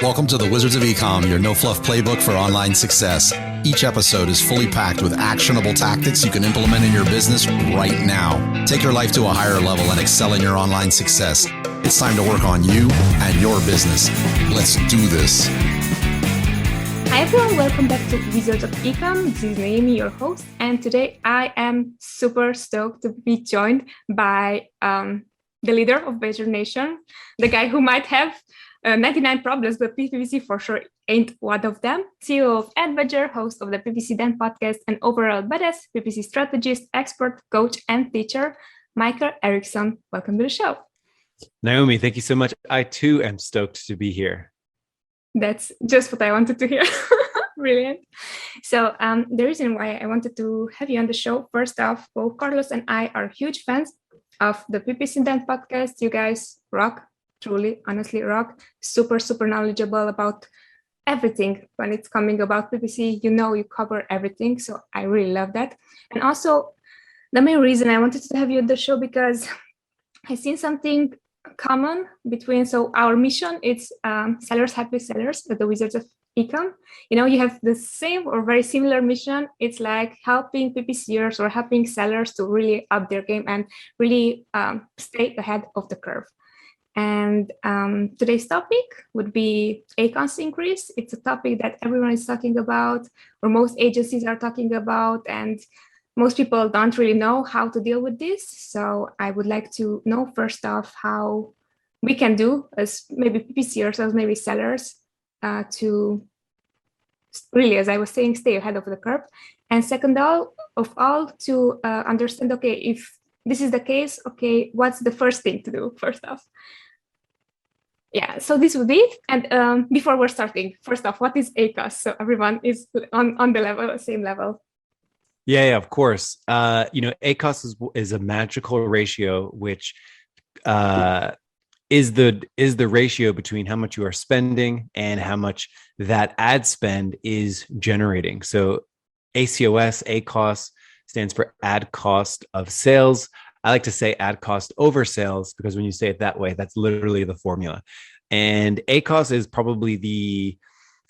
Welcome to the Wizards of Ecom, your no-fluff playbook for online success. Each episode is fully packed with actionable tactics you can implement in your business right now. Take your life to a higher level and excel in your online success. It's time to work on you and your business. Let's do this. Hi everyone, welcome back to Wizards of Ecom. This is Naomi, your host, and today I am super stoked to be joined by the leader of Badger Nation, the guy who might have 99 problems, but PPC for sure ain't one of them. CEO of AdBadger, host of the PPC Den podcast, and overall badass PPC strategist, expert, coach, and teacher, Michael Erickson. Welcome to the show. Naomi, thank you so much. I too am stoked to be here. That's just what I wanted to hear. Brilliant. So the reason why I wanted to have you on the show, first off, both Carlos and I are huge fans of the PPC Den podcast. You guys rock. Truly, honestly, rock. Super knowledgeable about everything when it's coming about PPC. You cover everything. So I really love that. And also, the main reason I wanted to have you on the show because I seen something common between, so our mission, it's sellers, happy sellers at the Wizards of Ecom. You have the same or very similar mission. It's like helping PPCers or helping sellers to really up their game and really stay ahead of the curve. And today's topic would be ACoS increase. It's a topic that everyone is talking about, or most agencies are talking about, and most people don't really know how to deal with this. So I would like to know first off how we can do as maybe PPCers, as maybe sellers, to really, as I was saying, stay ahead of the curve. And second of all, to understand, okay, if this is the case, okay, what's the first thing to do first off? Yeah, so this would be it. And before we're starting, first off, what is ACoS? So everyone is on the level, same level. Yeah, of course. ACoS is a magical ratio, which is the ratio between how much you are spending and how much that ad spend is generating. So ACoS stands for ad cost of sales. I like to say ad cost over sales because when you say it that way, that's literally the formula. And ACoS is probably the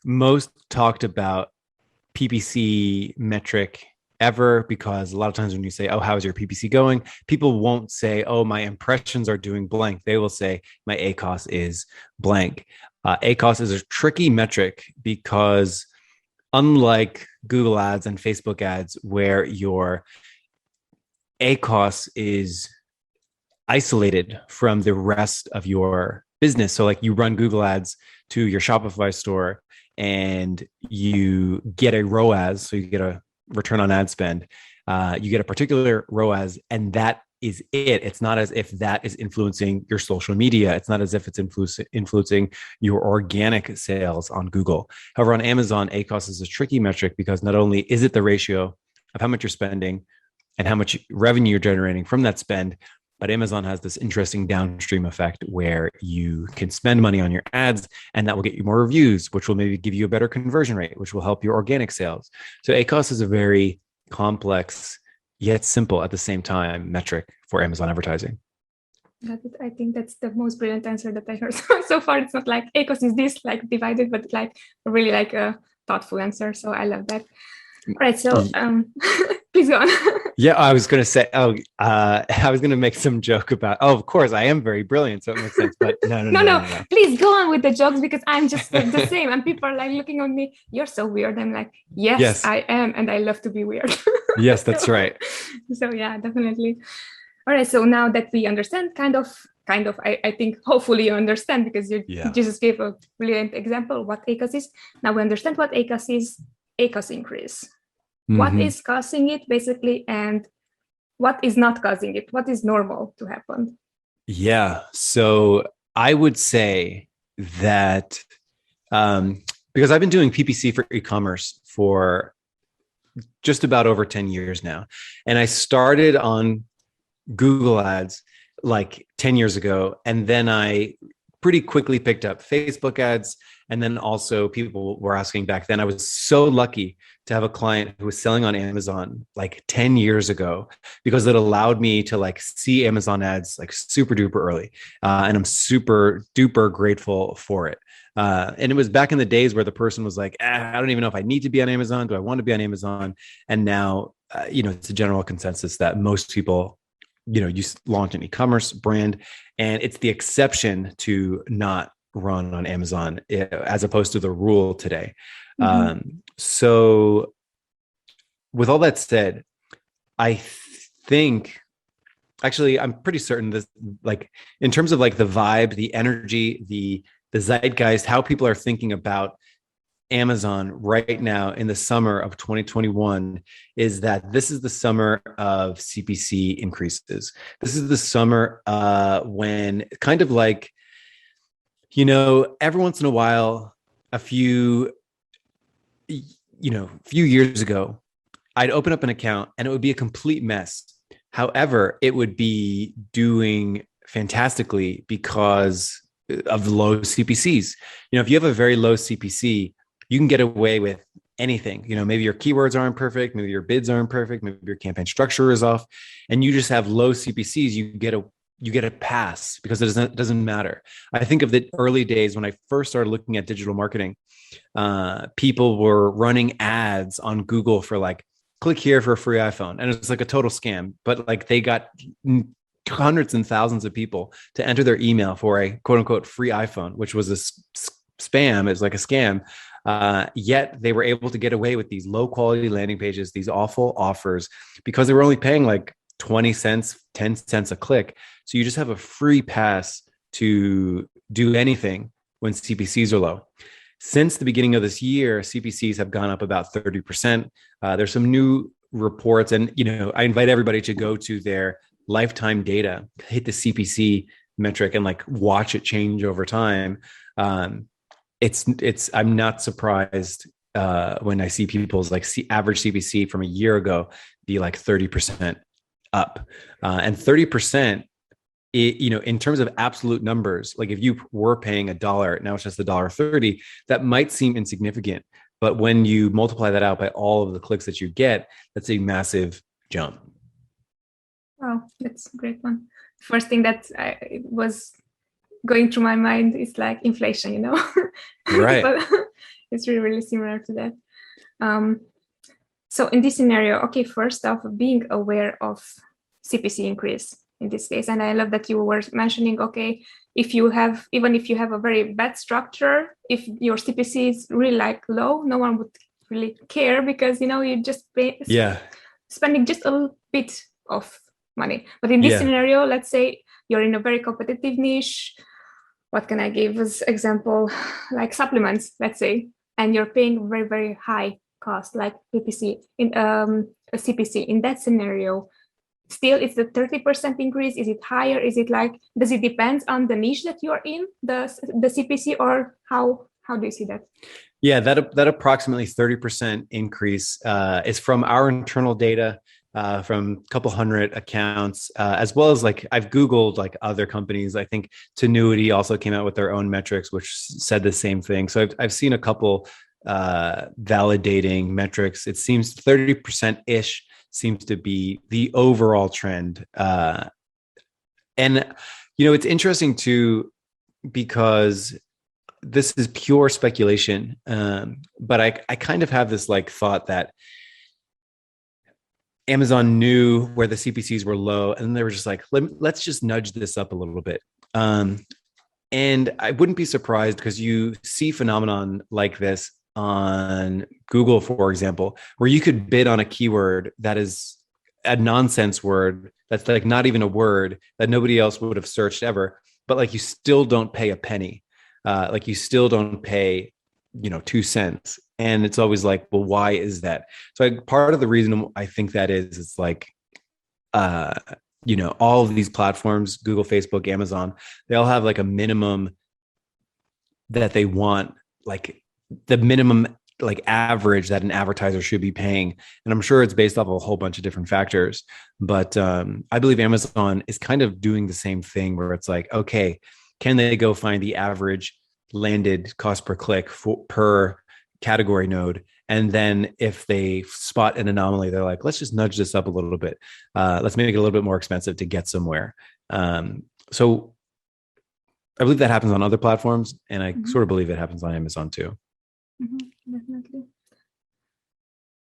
most talked about PPC metric ever, because a lot of times when you say, oh, how is your PPC going? People won't say, oh, my impressions are doing blank. They will say my ACoS is blank. ACoS is a tricky metric because unlike Google ads and Facebook ads, where your ACoS is isolated from the rest of your business. So like you run Google ads to your Shopify store and you get a ROAS, so you get a return on ad spend. You get a particular ROAS and that is it. It's not as if that is influencing your social media. It's not as if it's influencing your organic sales on Google. However, on Amazon, ACoS is a tricky metric because not only is it the ratio of how much you're spending and how much revenue you're generating from that spend, but Amazon has this interesting downstream effect where you can spend money on your ads and that will get you more reviews, which will maybe give you a better conversion rate, which will help your organic sales. So ACoS is a very complex yet simple at the same time metric for Amazon advertising. I think that's the most brilliant answer that I heard so far. It's not like ACoS is this like divided, but like really like a thoughtful answer. So I love that. All right, so please go on. Yeah, I was going to say, I was going to make some joke about, of course, I am very brilliant, so it makes sense. But no. Please go on with the jokes because I'm just the same. And people are like looking at me, you're so weird. I'm like, yes, I am. And I love to be weird. Yes, that's right. So yeah, definitely. All right, so now that we understand kind of, I think hopefully you understand because you just gave a brilliant example what ACoS is. Now we understand what ACoS is. ACoS increase. Mm-hmm. What is causing it basically, and what is not causing it? What is normal to happen? Yeah, so I would say that because I've been doing PPC for e-commerce for just about over 10 years now, and I started on Google ads like 10 years ago, and then I pretty quickly picked up Facebook ads. And then also people were asking back then. I was so lucky to have a client who was selling on Amazon like 10 years ago, because it allowed me to like see Amazon ads like super duper early. And I'm super duper grateful for it. And it was back in the days where the person was like, I don't even know if I need to be on Amazon. Do I want to be on Amazon? And now, it's a general consensus that most people, you launch an e-commerce brand, and it's the exception to not run on Amazon as opposed to the rule today. So with all that said, I think actually, I'm pretty certain this, like in terms of like the vibe, the energy, the zeitgeist, how people are thinking about Amazon right now in the summer of 2021 is that this is the summer of CPC increases. This is the summer when kind of like, every once in a while, a few years ago, I'd open up an account and it would be a complete mess. However, it would be doing fantastically because of the low CPCs. If you have a very low CPC, you can get away with anything. Maybe your keywords aren't perfect, maybe your bids aren't perfect, maybe your campaign structure is off, and you just have low CPCs. You get a pass because it doesn't matter. I think of the early days when I first started looking at digital marketing. People were running ads on Google for like, click here for a free iPhone, and it's like a total scam. But like they got hundreds and thousands of people to enter their email for a quote unquote free iPhone, which was a spam. It's like a scam. Yet they were able to get away with these low quality landing pages, these awful offers, because they were only paying like 20 cents, 10 cents a click. So you just have a free pass to do anything when CPCs are low. Since the beginning of this year, CPCs have gone up about 30%. There's some new reports, and I invite everybody to go to their lifetime data, hit the CPC metric, and like watch it change over time. I'm not surprised when I see people's like average CPC from a year ago be like 30% up, and 30%. In terms of absolute numbers, like if you were paying $1, now it's just $1.30, that might seem insignificant. But when you multiply that out by all of the clicks that you get, that's a massive jump. Wow, that's a great one. First thing that was going through my mind is like inflation, Right. But it's really, really similar to that. So in this scenario, okay, first off, being aware of CPC increase in this case. And I love that you were mentioning, okay, even if you have a very bad structure, if your CPC is really like low, no one would really care because, you just spending just a little bit of money. But in this scenario, let's say you're in a very competitive niche. What can I give as example? Like supplements, let's say, and you're paying very, very high cost, like PPC in a CPC. In that scenario, still it's the 30% increase. Is it higher? Is it like, does it depend on the niche that you're in, the CPC, or how do you see that? Yeah, that approximately 30% increase is from our internal data, from a couple hundred accounts, as well as like I've Googled like other companies. I think Tenuity also came out with their own metrics, which said the same thing. So I've seen a couple validating metrics. It seems 30%-ish seems to be the overall trend. And, it's interesting too, because this is pure speculation. But I kind of have this like thought that Amazon knew where the CPCs were low, and they were just like, let's just nudge this up a little bit. And I wouldn't be surprised because you see phenomenon like this on Google, for example, where you could bid on a keyword that is a nonsense word that's like not even a word that nobody else would have searched ever, but like you still don't pay a penny, like you still don't pay 2 cents. And it's always like, well, why is that? So part of the reason I think that is, it's like all of these platforms, Google, Facebook, Amazon, they all have like a minimum that they want, like the minimum like average that an advertiser should be paying. And I'm sure it's based off of a whole bunch of different factors. But I believe Amazon is kind of doing the same thing where it's like, okay, can they go find the average landed cost per click per category node? And then if they spot an anomaly, they're like, let's just nudge this up a little bit. Let's make it a little bit more expensive to get somewhere. So I believe that happens on other platforms, and I sort of believe it happens on Amazon too. Definitely.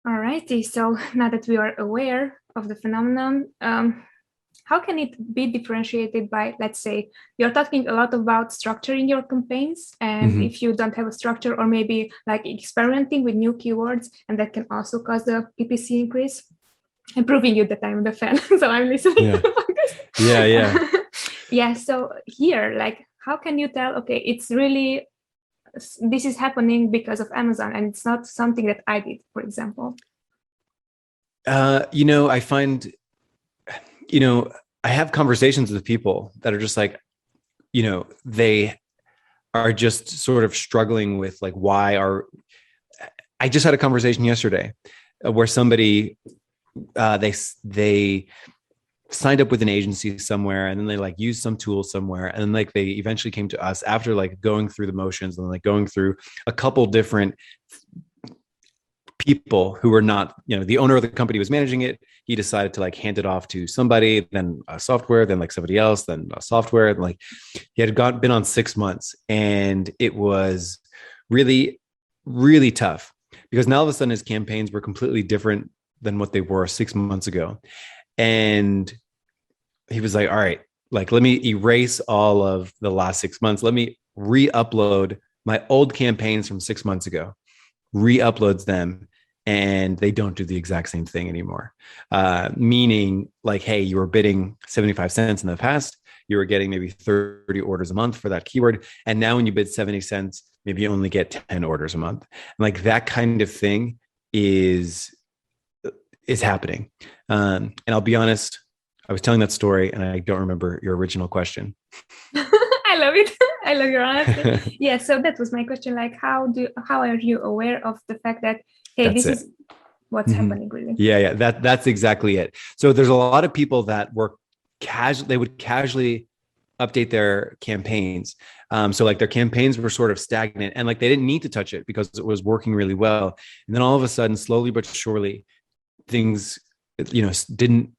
All righty. So now that we are aware of the phenomenon, how can it be differentiated by, let's say, you're talking a lot about structuring your campaigns, and if you don't have a structure, or maybe like experimenting with new keywords, and that can also cause the PPC increase. I'm proving you that I'm the fan, so I'm listening to the podcast. Yeah. So here, like, how can you tell, okay, it's really, this is happening because of Amazon, and it's not something that I did, for example? I find, I have conversations with people that are just like, they are just sort of struggling with like, I just had a conversation yesterday where somebody, they signed up with an agency somewhere, and then they like used some tool somewhere, and then like they eventually came to us after like going through the motions and like going through a couple different people who were not, the owner of the company was managing it. He decided to like hand it off to somebody, then a software, then like somebody else, then a software. And like he had been on 6 months, and it was really, really tough because now all of a sudden his campaigns were completely different than what they were 6 months ago. And he was like, all right, like, let me erase all of the last 6 months. Let me re-upload my old campaigns from 6 months ago, re-uploads them, and they don't do the exact same thing anymore. Meaning like, hey, you were bidding 75 cents in the past, you were getting maybe 30 orders a month for that keyword. And now when you bid 70 cents, maybe you only get 10 orders a month. And like that kind of thing is happening. And I'll be honest, I was telling that story and I don't remember your original question. I love it. I love your honesty. Yeah. So that was my question. Like, how are you aware of the fact that, hey, this is what's happening really? Yeah. That's exactly it. So there's a lot of people that work they would casually update their campaigns. So like their campaigns were sort of stagnant, and like they didn't need to touch it because it was working really well. And then all of a sudden, slowly but surely, things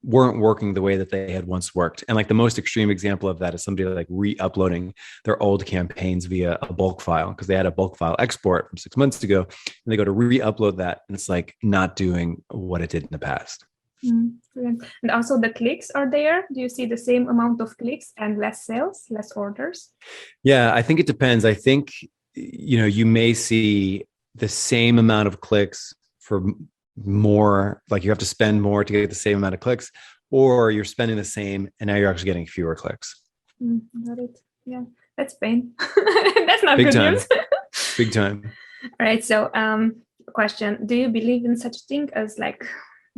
weren't working the way that they had once worked. And like the most extreme example of that is somebody like re-uploading their old campaigns via a bulk file, because they had a bulk file export from 6 months ago, and they go to re-upload that, and it's like not doing what it did in the past. Brilliant. And also the clicks are there. Do you see the same amount of clicks and less sales, less orders? Yeah, I think it depends. I think you may see the same amount of clicks for more, like you have to spend more to get the same amount of clicks, or you're spending the same and now you're actually getting fewer clicks. Got it. Yeah, that's pain. That's not big good time. news. Big time. All right. So question, do you believe in such thing as like,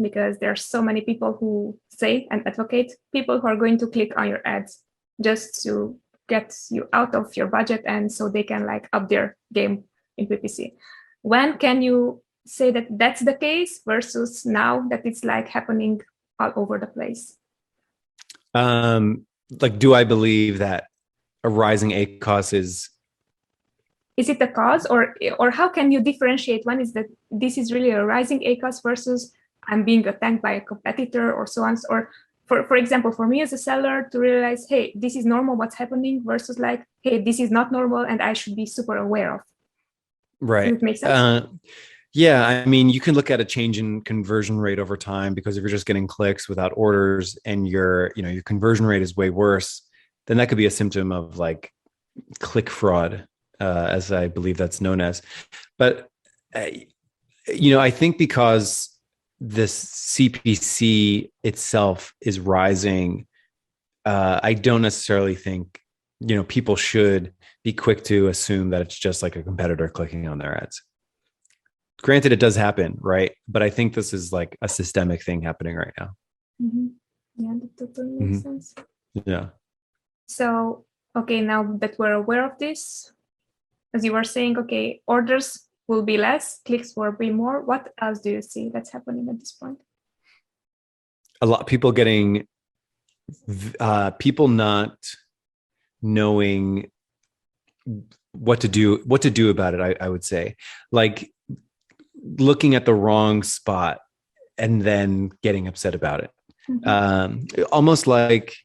because there are so many people who say and advocate people who are going to click on your ads just to get you out of your budget, and so they can like up their game in PPC. When can you say that that's the case versus now that it's like happening all over the place? Like, do I believe that a rising ACoS is it the cause, or how can you differentiate when is that this is really a rising ACoS versus I'm being attacked by a competitor or so on? Or for example, for me as a seller to realize, hey, this is normal what's happening, versus like, hey, this is not normal and I should be super aware of. Right. Does it make sense? Yeah, I mean, you can look at a change in conversion rate over time, because if you're just getting clicks without orders and your conversion rate is way worse, then that could be a symptom of like click fraud, as I believe that's known as. But, I think because this CPC itself is rising, I don't necessarily think, people should be quick to assume that it's just like a competitor clicking on their ads. Granted, it does happen, right? But I think this is like a systemic thing happening right now. Yeah, that totally makes sense. Yeah. So, okay, now that we're aware of this, as you were saying, okay, orders will be less, clicks will be more. What else do you see that's happening at this point? A lot of people getting, people not knowing what to do about it. I would say, like, looking at the wrong spot and then getting upset about it. Almost like,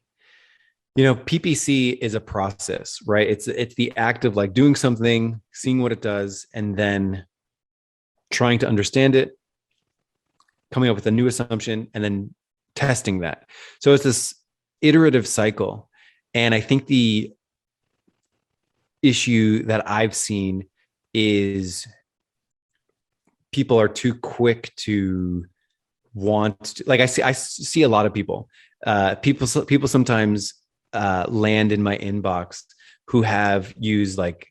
PPC is a process, right? It's the act of like doing something, seeing what it does, and then trying to understand it, coming up with a new assumption, and then testing that. So it's this iterative cycle. And I think the issue that I've seen is people are too quick to want to, like, I see a lot of people sometimes land in my inbox who have used like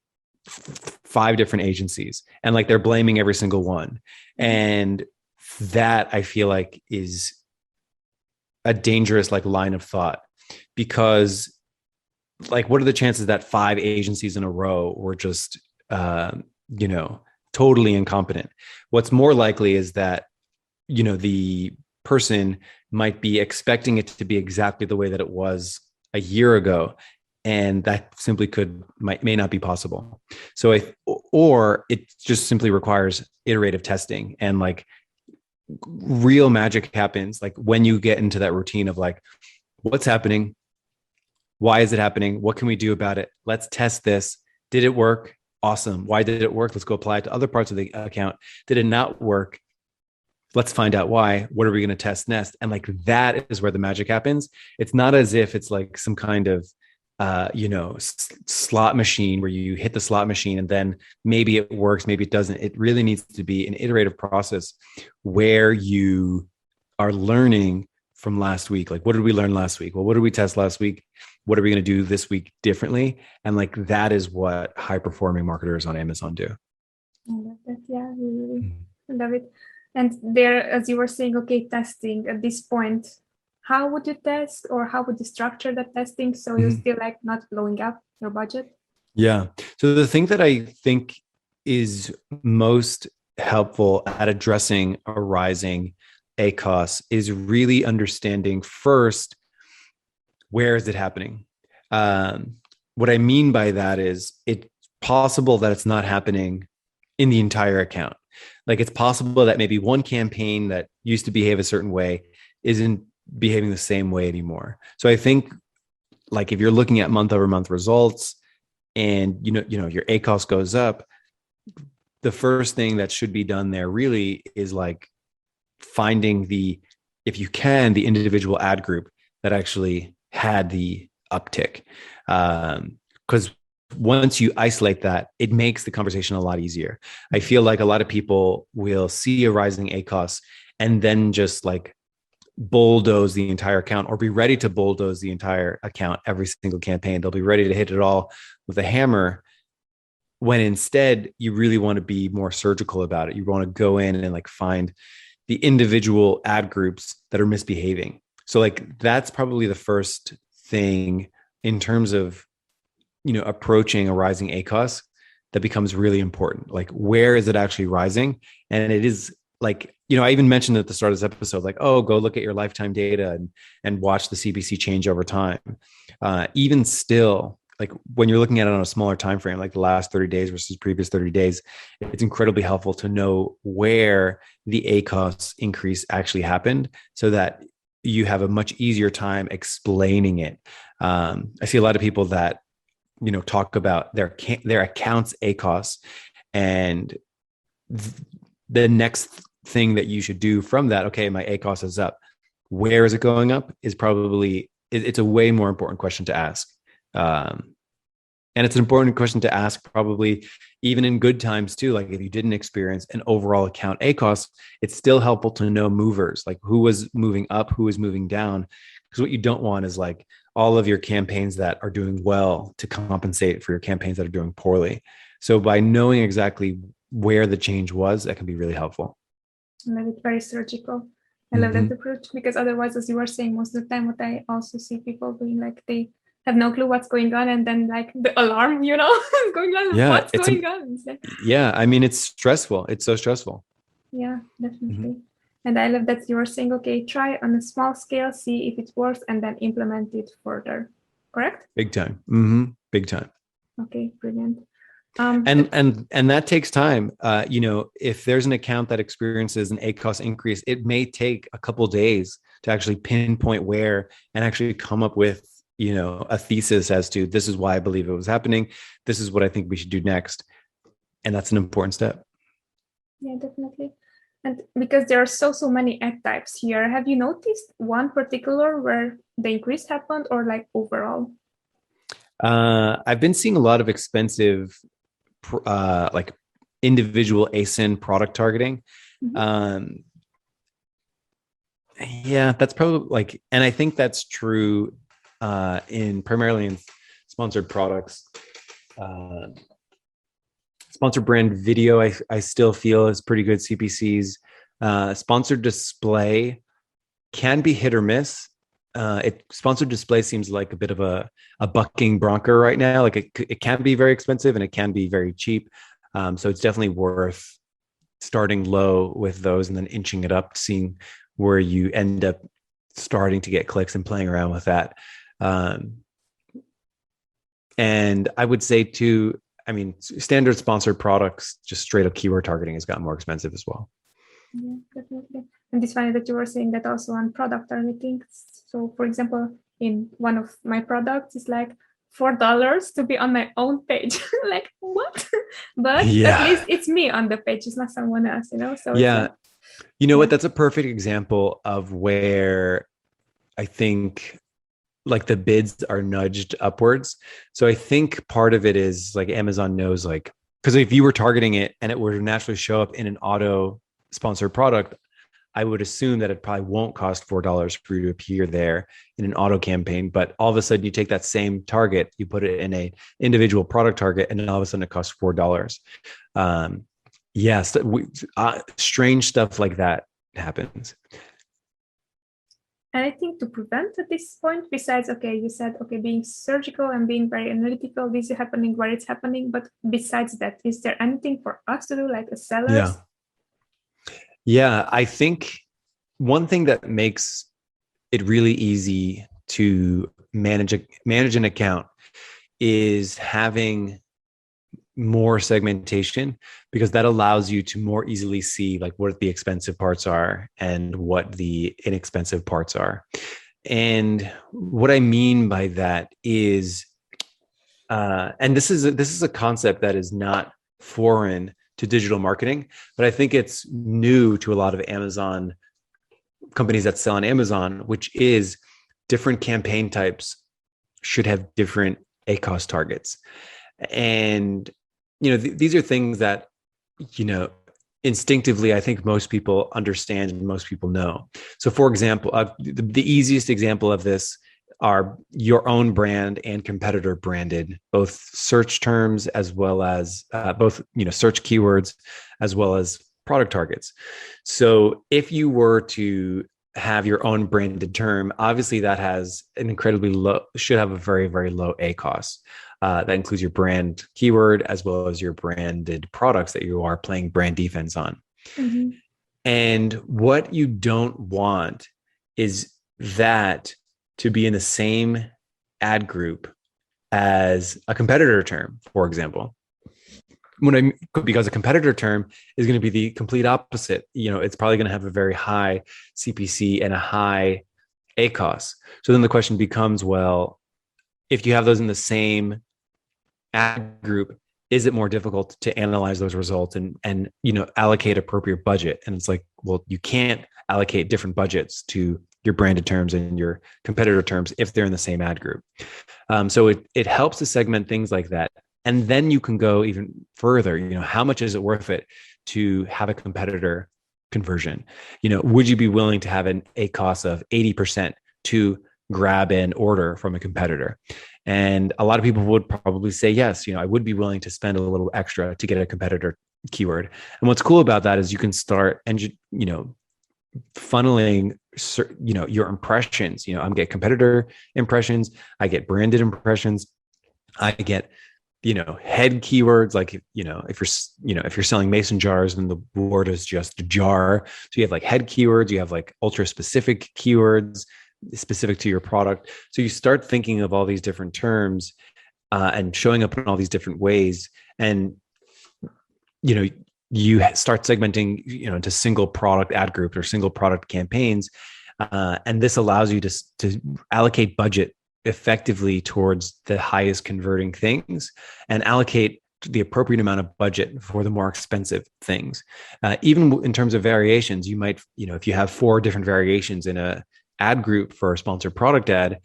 5 different agencies, and like they're blaming every single one. And that, I feel like, is a dangerous like line of thought, because like, what are the chances that 5 agencies in a row were just totally incompetent? What's more likely is that the person might be expecting it to be exactly the way that it was a year ago, and that simply may not be possible. So or it just simply requires iterative testing, and like real magic happens like when you get into that routine of like, what's happening, why is it happening, what can we do about it, let's test this. Did it work? Awesome. Why did it work? Let's go apply it to other parts of the account. Did it not work? Let's find out why. What are we going to test next? And like, that is where the magic happens. It's not as if it's like some kind of slot machine where you hit the slot machine and then maybe it works, maybe it doesn't. It really needs to be an iterative process where you are learning from last week. Like, what did we learn last week? Well, what did we test last week? What are we going to do this week differently? And like, that is what high performing marketers on Amazon do. I love that. Yeah, really love it. And there, as you were saying, okay, testing at this point, how would you test, or how would you structure the testing so you're still like not blowing up your budget? Yeah. So the thing that I think is most helpful at addressing a rising ACoS is really understanding first, where is it happening? What I mean by that is, it's possible that it's not happening in the entire account. Like, it's possible that maybe one campaign that used to behave a certain way isn't behaving the same way anymore. So I think, like, if you're looking at month over month results and your ACoS goes up, the first thing that should be done there really is like finding if you can, the individual ad group that actually had the uptick. Because once you isolate that, it makes the conversation a lot easier. I feel like a lot of people will see a rising ACoS and then just like bulldoze the entire account, or be ready to bulldoze the entire account every single campaign. They'll be ready to hit it all with a hammer, when instead you really want to be more surgical about it. You want to go in and like find the individual ad groups that are misbehaving. So like, that's probably the first thing in terms of approaching a rising ACoS that becomes really important. Like, where is it actually rising? And it is like, I even mentioned at the start of this episode, like, oh, go look at your lifetime data and watch the CPC change over time. Even still, like, when you're looking at it on a smaller time frame, like the last 30 days versus previous 30 days, it's incredibly helpful to know where the ACoS increase actually happened, so that you have a much easier time explaining it. I see a lot of people that talk about their account's ACoS, and the next thing that you should do from that, okay, my ACoS is up, where is it going up, is probably, it's a way more important question to ask. And it's an important question to ask probably even in good times too. Like, if you didn't experience an overall account ACoS, it's still helpful to know movers, like who was moving up, who was moving down. Because what you don't want is like all of your campaigns that are doing well to compensate for your campaigns that are doing poorly. So by knowing exactly where the change was, that can be really helpful. I love it. Very surgical. I love that approach, because otherwise, as you were saying, most of the time what I also see people doing, like, they have no clue what's going on, and then like the alarm, is going on. Yeah, what's going on? It's like, yeah, I mean, it's stressful. It's so stressful. Yeah, definitely. And I love that you were saying, okay, try on a small scale, see if it works, and then implement it further. correct? Big time. Mm-hmm. Big time. Okay, brilliant. And that takes time. If there's an account that experiences an ACoS increase, it may take a couple days to actually pinpoint where and actually come up with, a thesis as to this is why I believe it was happening. This is what I think we should do next. And that's an important step. Yeah, definitely. And because there are so many ad types here, have you noticed one particular where the increase happened, or like overall? I've been seeing a lot of expensive, like individual ASIN product targeting. Mm-hmm. Yeah, that's probably and I think that's true primarily in sponsored products. Sponsored brand video, I still feel is pretty good CPCs. Sponsored display can be hit or miss. Sponsored display seems like a bit of a bucking bronco right now. Like it can be very expensive and it can be very cheap. So it's definitely worth starting low with those and then inching it up, seeing where you end up starting to get clicks and playing around with that. And I would say too, standard sponsored products, just straight up keyword targeting has gotten more expensive as well. Yeah, definitely. And it's funny that you were saying that also on product targeting. So for example, in one of my products, it's like $4 to be on my own page. Like, what? But at least it's me on the page. It's not someone else, So yeah. What? That's a perfect example of where I think the bids are nudged upwards. So I think part of it is Amazon knows, because if you were targeting it and it were to naturally show up in an auto sponsored product, I would assume that it probably won't cost $4 for you to appear there in an auto campaign. But all of a sudden you take that same target, you put it in a individual product target, and then all of a sudden it costs $4. Yes, strange stuff like that happens. And I think to prevent at this point, besides, you said, being surgical and being very analytical, this is happening where it's happening. But besides that, is there anything for us to do, like a seller? Yeah, I think one thing that makes it really easy to manage an account is having more segmentation, because that allows you to more easily see what the expensive parts are and what the inexpensive parts are. And what I mean by that is, and this is a concept that is not foreign to digital marketing, but I think it's new to a lot of Amazon companies that sell on Amazon, which is different campaign types should have different ACoS targets. And these are things that, instinctively, I think most people understand and most people know. So for example, the easiest example of this are your own brand and competitor branded, both search terms as well as search keywords, as well as product targets. So if you were to have your own branded term, obviously that has should have a very, very low ACoS. That includes your brand keyword as well as your branded products that you are playing brand defense on. Mm-hmm. And what you don't want is that to be in the same ad group as a competitor term, for example. Because a competitor term is going to be the complete opposite. It's probably going to have a very high CPC and a high ACoS. So then the question becomes, well, if you have those in the same ad group, is it more difficult to analyze those results and allocate appropriate budget? And it's well, you can't allocate different budgets to your branded terms and your competitor terms if they're in the same ad group. So it helps to segment things like that. And then you can go even further. How much is it worth it to have a competitor conversion? Would you be willing to have an ACoS of 80% to grab an order from a competitor? And a lot of people would probably say yes. I would be willing to spend a little extra to get a competitor keyword. And what's cool about that is you can start funneling your impressions. I'm get competitor impressions, I get branded impressions, I get head keywords, if you're selling mason jars, then the word is just jar. So you have head keywords, you have ultra specific keywords, specific to your product. So you start thinking of all these different terms and showing up in all these different ways. And, you start segmenting, into single product ad groups or single product campaigns. And this allows you to allocate budget effectively towards the highest converting things and allocate the appropriate amount of budget for the more expensive things. Even in terms of variations, you might, if you have 4 different variations in a ad group for a sponsored product ad,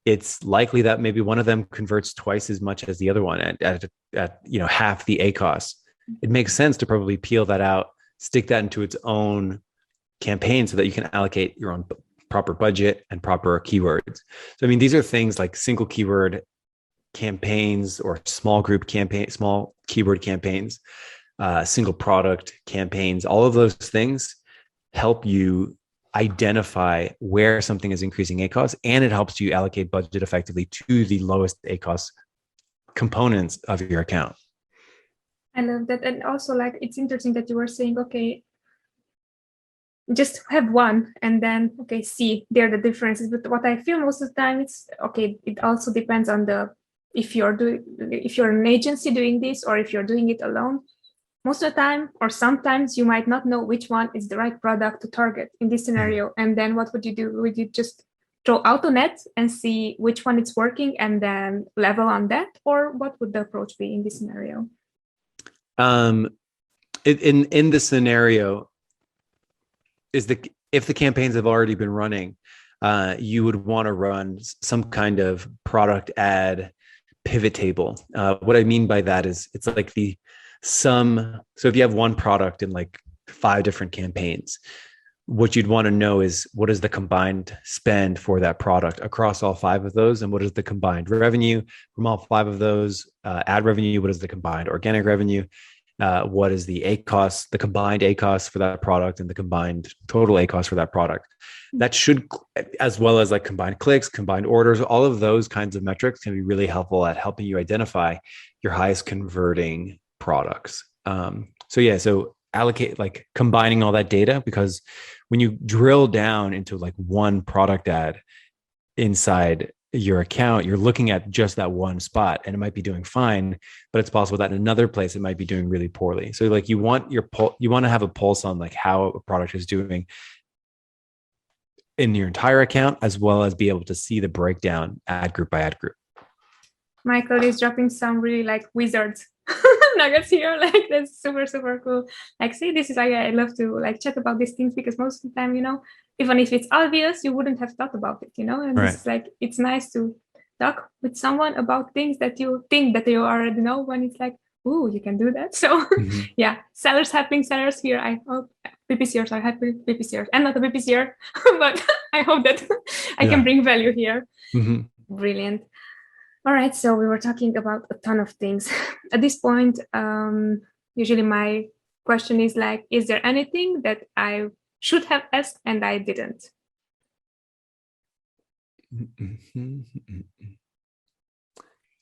it's likely that maybe one of them converts twice as much as the other one at half the ACoS. It makes sense to probably peel that out, stick that into its own campaign so that you can allocate your own proper budget and proper keywords. So, these are things like single keyword campaigns or small keyword campaigns, single product campaigns. All of those things help you identify where something is increasing ACoS, and it helps you allocate budget effectively to the lowest ACoS components of your account. I love that. And also, it's interesting that you were saying, okay, just have one and then, see, there are the differences. But what I feel most of the time, it's, it also depends on if you're an agency doing this or if you're doing it alone. Most of the time, or sometimes, you might not know which one is the right product to target in this scenario. And then what would you do? Would you just throw out a net and see which one is working and then level on that? Or what would the approach be in this scenario? In the scenario, if the campaigns have already been running, you would want to run some kind of product ad pivot table. What I mean by that is it's like so if you have one product in like 5 different campaigns, what you'd want to know is what is the combined spend for that product across all 5 of those, and what is the combined revenue from all 5 of those, ad revenue, what is the combined organic revenue, what is the ACoS, the combined ACoS for that product, and the combined total ACoS for that product. That should, as well as like combined clicks, combined orders, all of those kinds of metrics can be really helpful at helping you identify your highest converting products. So allocate, like combining all that data, because when you drill down into like one product ad inside your account, you're looking at just that one spot and it might be doing fine, but it's possible that in another place it might be doing really poorly. So like you want to have a pulse on like how a product is doing in your entire account, as well as be able to see the breakdown ad group by ad group. Michael is dropping some really like wizards nuggets here. Like that's super, super cool. Like, see, this is like, I love to like chat about these things because most of the time, even if it's obvious, you wouldn't have thought about it, and right. It's like, it's nice to talk with someone about things that you think that you already know, when it's like, ooh, you can do that. So yeah, sellers helping sellers here. I hope PPCers are happy PPCers. I'm not a PPCer, but I hope that I can bring value here. Brilliant. All right, so we were talking about a ton of things. At this point, usually my question is like, is there anything that I should have asked and I didn't?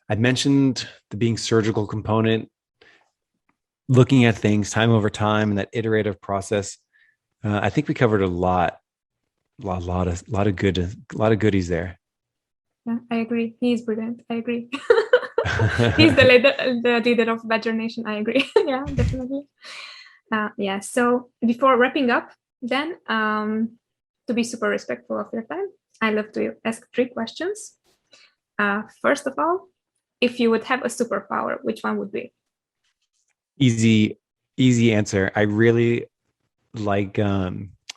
I mentioned the being surgical component, looking at things time over time, and that iterative process. I think we covered a lot of goodies there. Yeah, I agree. He is brilliant. I agree. He's the leader of Badger Nation. I agree. Yeah, definitely. So before wrapping up, then to be super respectful of your time, I love to ask 3 questions. First of all, if you would have a superpower, which one would be? Easy answer. I really like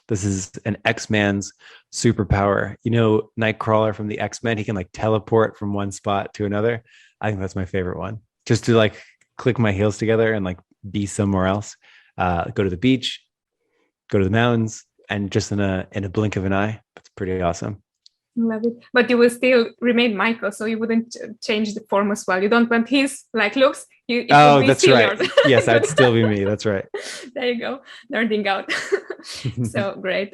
this is an X-Man's superpower. Nightcrawler from the X-Men, he can like teleport from one spot to another. I think that's my favorite one. Just to like click my heels together and like be somewhere else. Go to the beach, go to the mountains, and just in a blink of an eye. That's pretty awesome. Love it. But you will still remain Michael, so you wouldn't change the form as well. You don't want his like looks. That's right. Yes, I'd still be me. That's right. There you go. Nerding out. So great.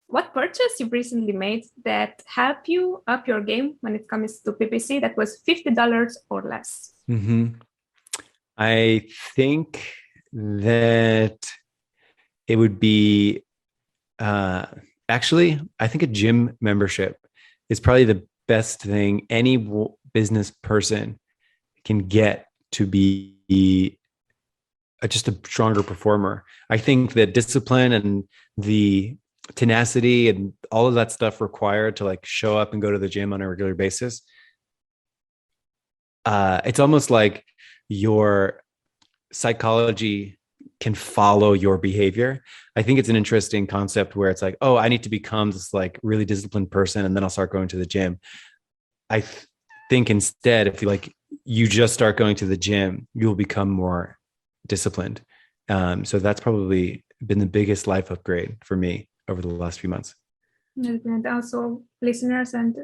What purchase you've recently made that helped you up your game when it comes to PPC that was $50 or less? I think that it would be Actually, I think a gym membership is probably the best thing any business person can get to be just a stronger performer. I think the discipline and the tenacity and all of that stuff required to like show up and go to the gym on a regular basis. It's almost like your psychology can follow your behavior. I think it's an interesting concept where it's like, oh, I need to become this like really disciplined person, and then I'll start going to the gym. I think instead, if you just start going to the gym, you'll become more disciplined. So that's probably been the biggest life upgrade for me over the last few months. And also listeners and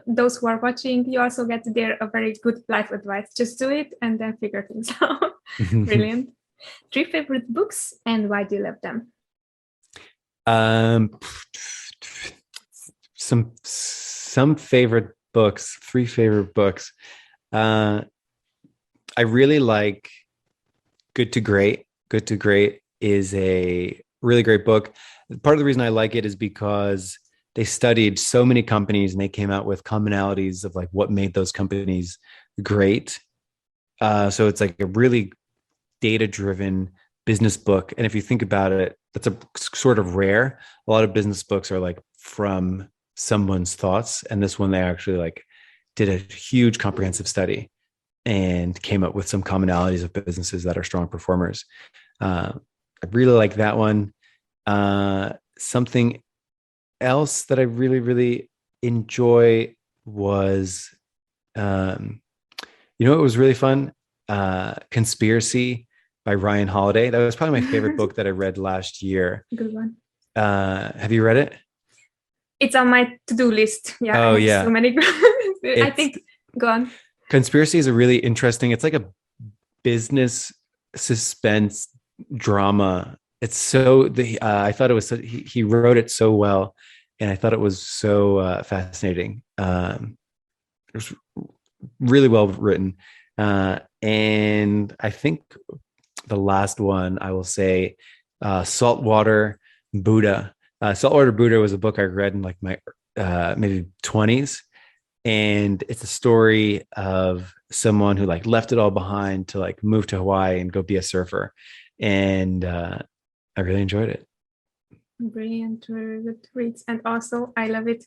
those who are watching, you also get there a very good life advice. Just do it and then figure things out. Brilliant. 3 favorite books and why do you love them? Some favorite books, 3 favorite books. I really like Good to Great. Good to Great is a really great book. Part of the reason I like it is because they studied so many companies and they came out with commonalities of like what made those companies great. So it's like a really data-driven business book. And if you think about it, that's a sort of rare. A lot of business books are like from someone's thoughts. And this one, they actually like did a huge comprehensive study and came up with some commonalities of businesses that are strong performers. I really like that one. Something else that I really, really enjoy was, it was really fun. Conspiracy by Ryan Holiday. That was probably my favorite book that I read last year. Good one. Have you read it? It's on my to-do list. Yeah. Oh, yeah. So many. I think, go on. Conspiracy is a really interesting, it's like a business suspense drama. It's so, I thought it was, he wrote it so well. And I thought it was so fascinating. It was really well written. And I think the last one I will say, Saltwater Buddha. Saltwater Buddha was a book I read in like my maybe 20s. And it's a story of someone who like left it all behind to like move to Hawaii and go be a surfer. And I really enjoyed it. Brilliant, very good reads. And also I love it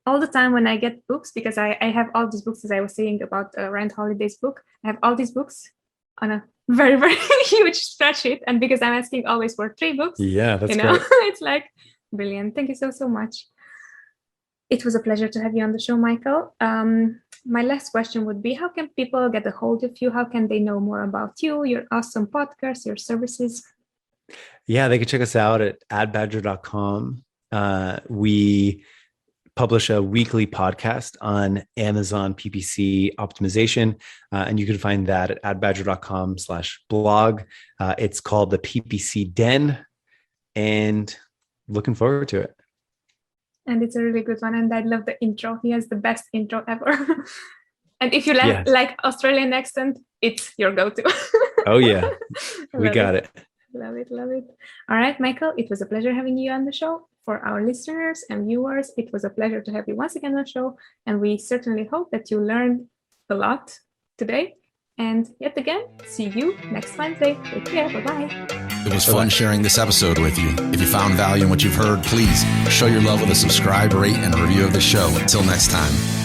all the time when I get books, because I have all these books, as I was saying about Rand Holiday's book. I have all these books on a very, very huge spreadsheet. And because I'm asking always for 3 books, yeah, that's great. It's like brilliant. Thank you so much. It was a pleasure to have you on the show, Michael. My last question would be, how can people get a hold of you? How can they know more about you, your awesome podcast, your services? Yeah, they can check us out at adbadger.com. We publish a weekly podcast on Amazon PPC optimization, and you can find that at adbadger.com/blog. It's called the PPC Den, and looking forward to it. And it's a really good one. And I love the intro. He has the best intro ever. And if you like Australian accent, it's your go-to. Oh, yeah. We got it. Love it. All right, Michael, it was a pleasure having you on the show. For our listeners and viewers, it was a pleasure to have you once again on the show. And we certainly hope that you learned a lot today. And yet again, see you next Wednesday. Take care. Bye-bye. It was fun sharing this episode with you. If you found value in what you've heard, please show your love with a subscribe, rate, and review of the show. Until next time.